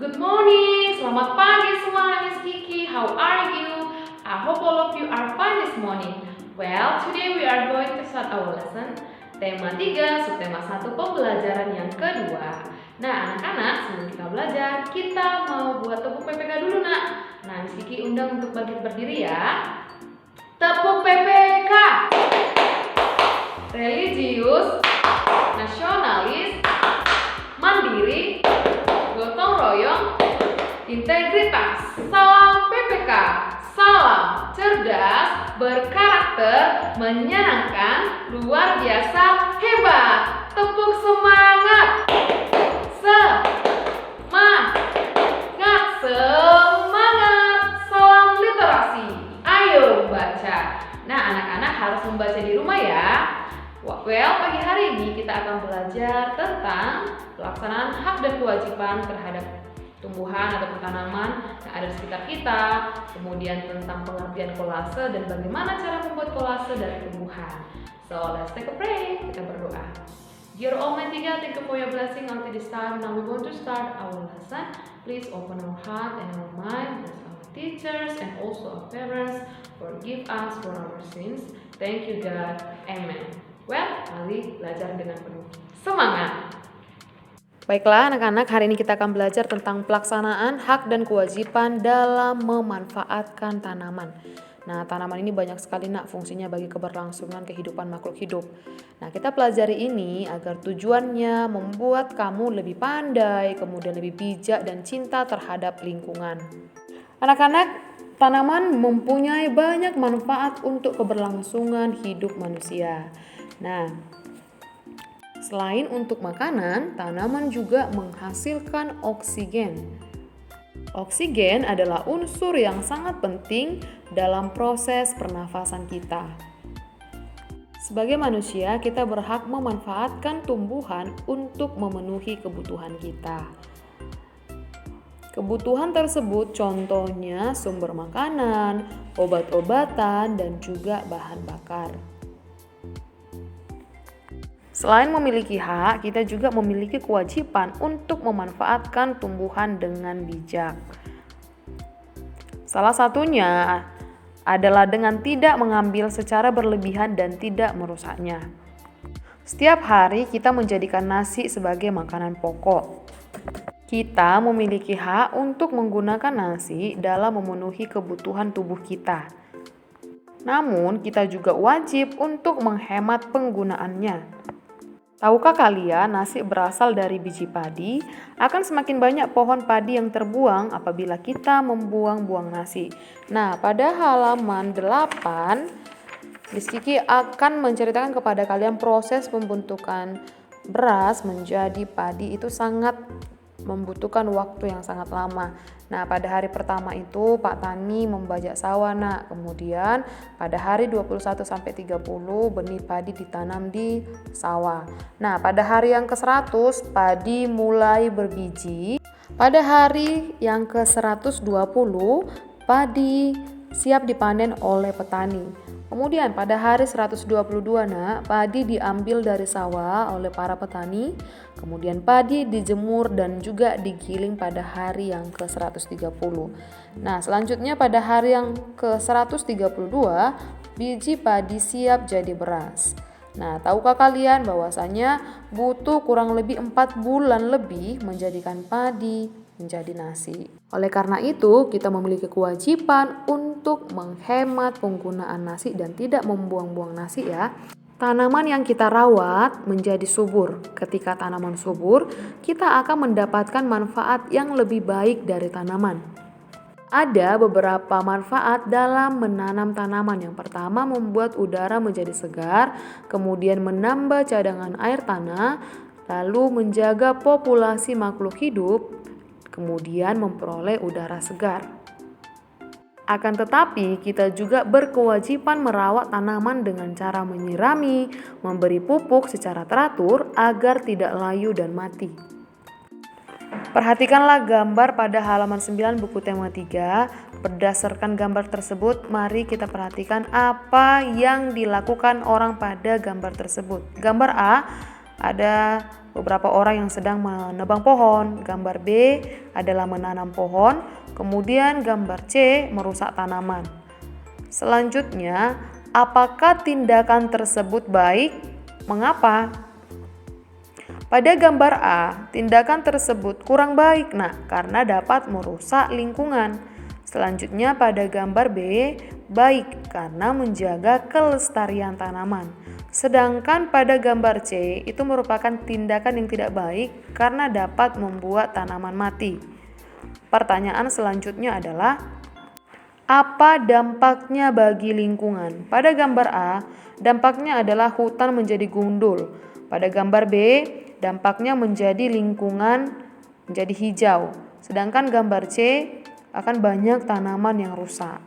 Good morning, selamat pagi semua, Miss Kiki. How are you? I hope all of you are fine this morning. Well, today we are going to start our lesson. Tema 3, subtema 1, pembelajaran yang kedua. Nah, anak-anak, sebelum kita belajar, kita mau buat tepuk PPK dulu, nak. Nah, Miss Kiki undang untuk bangkit berdiri ya. Tepuk PPK. Religius, nasionalis, mandiri, gotong royong, integritas. Salam PPK. Salam cerdas, berkarakter, menyenangkan, luar biasa, hebat. Tepuk semangat. Semangat. Salam literasi. Ayo baca. Nah, anak-anak harus membaca di rumah ya. Well, pagi hari ini kita akan belajar tentang pelaksanaan hak dan kewajiban terhadap tumbuhan atau tanaman yang ada di sekitar kita, kemudian tentang pengertian kolase dan bagaimana cara membuat kolase dari tumbuhan. So, let's take a break. Kita berdoa. Dear Almighty God, thank you for your blessing until this time. Now we're going to start our lesson. Please open our heart and our mind. Bless our teachers and also our parents. Forgive us for our sins. Thank you God. Amen. Well, mari belajar dengan penuh semangat. Baiklah anak-anak, hari ini kita akan belajar tentang pelaksanaan hak dan kewajiban dalam memanfaatkan tanaman. Nah, tanaman ini banyak sekali nak fungsinya bagi keberlangsungan kehidupan makhluk hidup. Nah, kita pelajari ini agar tujuannya membuat kamu lebih pandai, kemudian lebih bijak dan cinta terhadap lingkungan. Anak-anak, tanaman mempunyai banyak manfaat untuk keberlangsungan hidup manusia. Nah, selain untuk makanan, tanaman juga menghasilkan oksigen. Oksigen adalah unsur yang sangat penting dalam proses pernafasan kita. Sebagai manusia, kita berhak memanfaatkan tumbuhan untuk memenuhi kebutuhan kita. Kebutuhan tersebut contohnya sumber makanan, obat-obatan, dan juga bahan bakar. Selain memiliki hak, kita juga memiliki kewajiban untuk memanfaatkan tumbuhan dengan bijak. Salah satunya adalah dengan tidak mengambil secara berlebihan dan tidak merusaknya. Setiap hari kita menjadikan nasi sebagai makanan pokok. Kita memiliki hak untuk menggunakan nasi dalam memenuhi kebutuhan tubuh kita. Namun, kita juga wajib untuk menghemat penggunaannya. Tahukah kalian, nasi berasal dari biji padi? Akan semakin banyak pohon padi yang terbuang apabila kita membuang-buang nasi. Nah, pada halaman 8, Miss Kiki akan menceritakan kepada kalian proses pembentukan beras menjadi padi itu sangat membutuhkan waktu yang sangat lama. Nah, pada hari pertama itu Pak Tani membajak sawah, nak. Kemudian pada hari 21 sampai 30 benih padi ditanam di sawah. Nah, pada hari yang ke-100 padi mulai berbiji. Pada hari yang ke-120 padi siap dipanen oleh petani. Kemudian pada hari 122 padi diambil dari sawah oleh para petani. Kemudian padi dijemur dan juga digiling pada hari yang ke-130. Nah, selanjutnya pada hari yang ke-132 biji padi siap jadi beras. Nah, tahukah kalian bahwasanya butuh kurang lebih 4 bulan lebih menjadikan padi menjadi nasi. Oleh karena itu, kita memiliki kewajiban untuk menghemat penggunaan nasi dan tidak membuang-buang nasi ya. Tanaman yang kita rawat menjadi subur. Ketika tanaman subur, kita akan mendapatkan manfaat yang lebih baik dari tanaman. Ada beberapa manfaat dalam menanam tanaman. Yang pertama, membuat udara menjadi segar, kemudian menambah cadangan air tanah, lalu menjaga populasi makhluk hidup, kemudian memperoleh udara segar. Akan tetapi, kita juga berkewajiban merawat tanaman dengan cara menyirami, memberi pupuk secara teratur agar tidak layu dan mati. Perhatikanlah gambar pada halaman 9 buku tema 3. Berdasarkan gambar tersebut, mari kita perhatikan apa yang dilakukan orang pada gambar tersebut. Gambar A, ada beberapa orang yang sedang menebang pohon. Gambar B adalah menanam pohon. Kemudian gambar C merusak tanaman. Selanjutnya, apakah tindakan tersebut baik? Mengapa? Pada gambar A, tindakan tersebut kurang baik, karena dapat merusak lingkungan. Selanjutnya pada gambar B, baik karena menjaga kelestarian tanaman. Sedangkan pada gambar C, itu merupakan tindakan yang tidak baik karena dapat membuat tanaman mati. Pertanyaan selanjutnya adalah, apa dampaknya bagi lingkungan? Pada gambar A, dampaknya adalah hutan menjadi gundul. Pada gambar B, dampaknya menjadi lingkungan menjadi hijau. Sedangkan gambar C akan banyak tanaman yang rusak.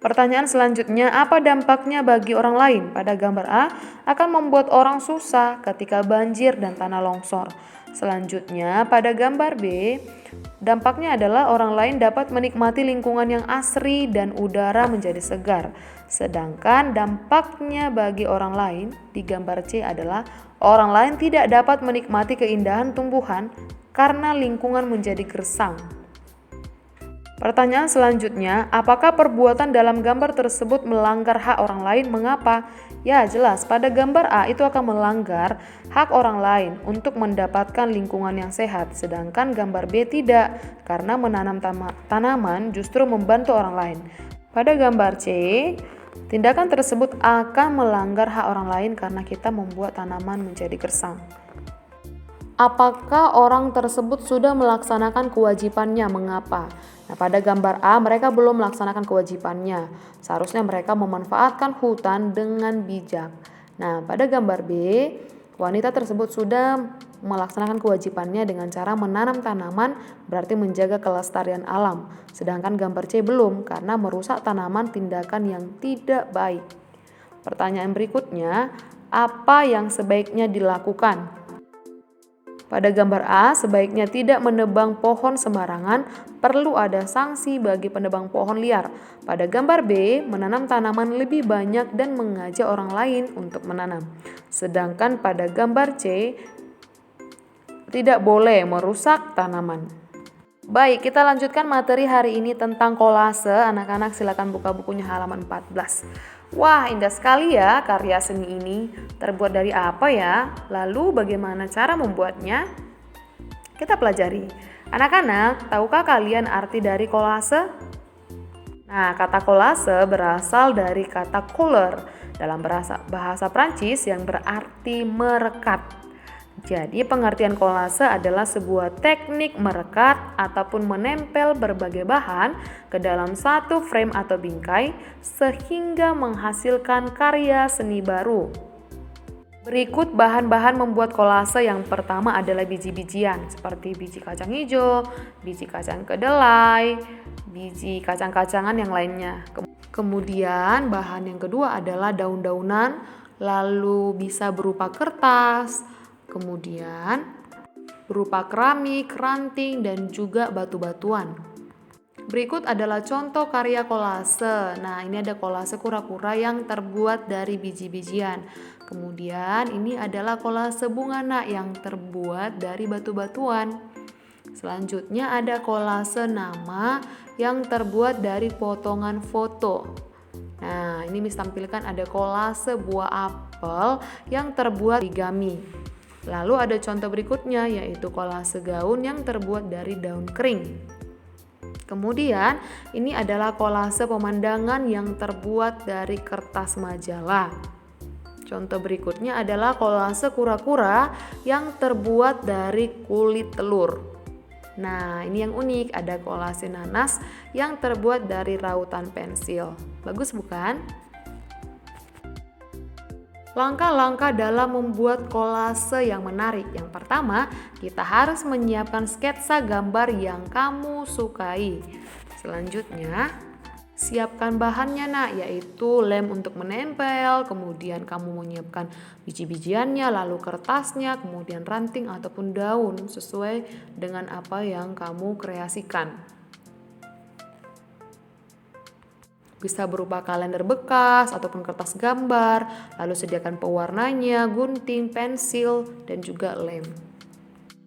Pertanyaan selanjutnya, apa dampaknya bagi orang lain? Pada gambar A, akan membuat orang susah ketika banjir dan tanah longsor. Selanjutnya, pada gambar B, dampaknya adalah orang lain dapat menikmati lingkungan yang asri dan udara menjadi segar. Sedangkan dampaknya bagi orang lain di gambar C adalah orang lain tidak dapat menikmati keindahan tumbuhan karena lingkungan menjadi gersang. Pertanyaan selanjutnya, apakah perbuatan dalam gambar tersebut melanggar hak orang lain? Mengapa? Ya, jelas. Pada gambar A itu akan melanggar hak orang lain untuk mendapatkan lingkungan yang sehat. Sedangkan gambar B tidak, karena menanam tanaman justru membantu orang lain. Pada gambar C, tindakan tersebut akan melanggar hak orang lain karena kita membuat tanaman menjadi gersang. Apakah orang tersebut sudah melaksanakan kewajibannya? Mengapa? Pada gambar A mereka belum melaksanakan kewajibannya. Seharusnya mereka memanfaatkan hutan dengan bijak. Pada gambar B, wanita tersebut sudah melaksanakan kewajibannya dengan cara menanam tanaman, berarti menjaga kelestarian alam. Sedangkan gambar C belum, karena merusak tanaman, tindakan yang tidak baik. Pertanyaan berikutnya, apa yang sebaiknya dilakukan? Pada gambar A, sebaiknya tidak menebang pohon sembarangan, perlu ada sanksi bagi penebang pohon liar. Pada gambar B, menanam tanaman lebih banyak dan mengajak orang lain untuk menanam. Sedangkan pada gambar C, tidak boleh merusak tanaman. Baik, kita lanjutkan materi hari ini tentang kolase. Anak-anak silakan buka bukunya halaman 14. Wah, indah sekali ya karya seni ini. Terbuat dari apa ya? Lalu bagaimana cara membuatnya? Kita pelajari. Anak-anak, tahukah kalian arti dari kolase? Kata kolase berasal dari kata couleur dalam bahasa Prancis yang berarti merekat. Jadi pengertian kolase adalah sebuah teknik merekat ataupun menempel berbagai bahan ke dalam satu frame atau bingkai sehingga menghasilkan karya seni baru. Berikut bahan-bahan membuat kolase. Yang pertama adalah biji-bijian seperti biji kacang hijau, biji kacang kedelai, biji kacang-kacangan yang lainnya. Kemudian bahan yang kedua adalah daun-daunan, lalu bisa berupa kertas, kemudian berupa keramik, ranting, dan juga batu-batuan. Berikut adalah contoh karya kolase. Ini ada kolase kura-kura yang terbuat dari biji-bijian. Kemudian ini adalah kolase bunga yang terbuat dari batu-batuan. Selanjutnya ada kolase nama yang terbuat dari potongan foto. Ini ditampilkan ada kolase buah apel yang terbuat origami. Lalu ada contoh berikutnya yaitu kolase gaun yang terbuat dari daun kering. Kemudian ini adalah kolase pemandangan yang terbuat dari kertas majalah. Contoh berikutnya adalah kolase kura-kura yang terbuat dari kulit telur. Ini yang unik, ada kolase nanas yang terbuat dari rautan pensil. Bagus bukan? Langkah-langkah dalam membuat kolase yang menarik. Yang pertama, kita harus menyiapkan sketsa gambar yang kamu sukai. Selanjutnya, siapkan bahannya yaitu lem untuk menempel, kemudian kamu menyiapkan biji-bijiannya, lalu kertasnya, kemudian ranting ataupun daun sesuai dengan apa yang kamu kreasikan. Bisa berupa kalender bekas ataupun kertas gambar, lalu sediakan pewarnanya, gunting, pensil, dan juga lem.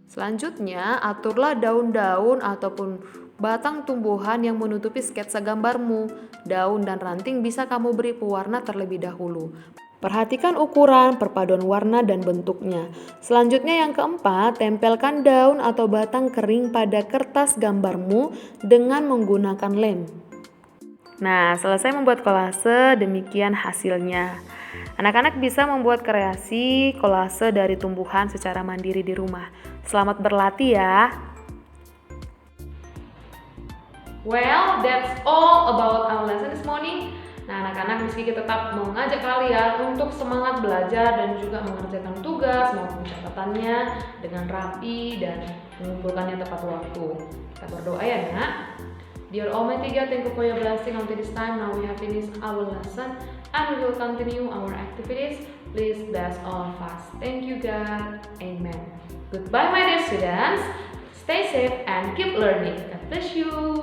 Selanjutnya, aturlah daun-daun ataupun batang tumbuhan yang menutupi sketsa gambarmu. Daun dan ranting bisa kamu beri pewarna terlebih dahulu. Perhatikan ukuran, perpaduan warna, dan bentuknya. Selanjutnya yang keempat, tempelkan daun atau batang kering pada kertas gambarmu dengan menggunakan lem. Nah, selesai membuat kolase, demikian hasilnya. Anak-anak bisa membuat kreasi kolase dari tumbuhan secara mandiri di rumah. Selamat berlatih ya! Well, that's all about our lesson this morning. Nah, anak-anak, Miss Kiki tetap mengajak kalian untuk semangat belajar dan juga mengerjakan tugas maupun catatannya dengan rapi dan mengumpulkannya tepat waktu. Kita berdoa ya, Nak. Dear Almighty God, thank you for your blessing until this time. Now we have finished our lesson and we will continue our activities. Please bless all of us. Thank you, God. Amen. Goodbye, my dear students. Stay safe and keep learning. God bless you.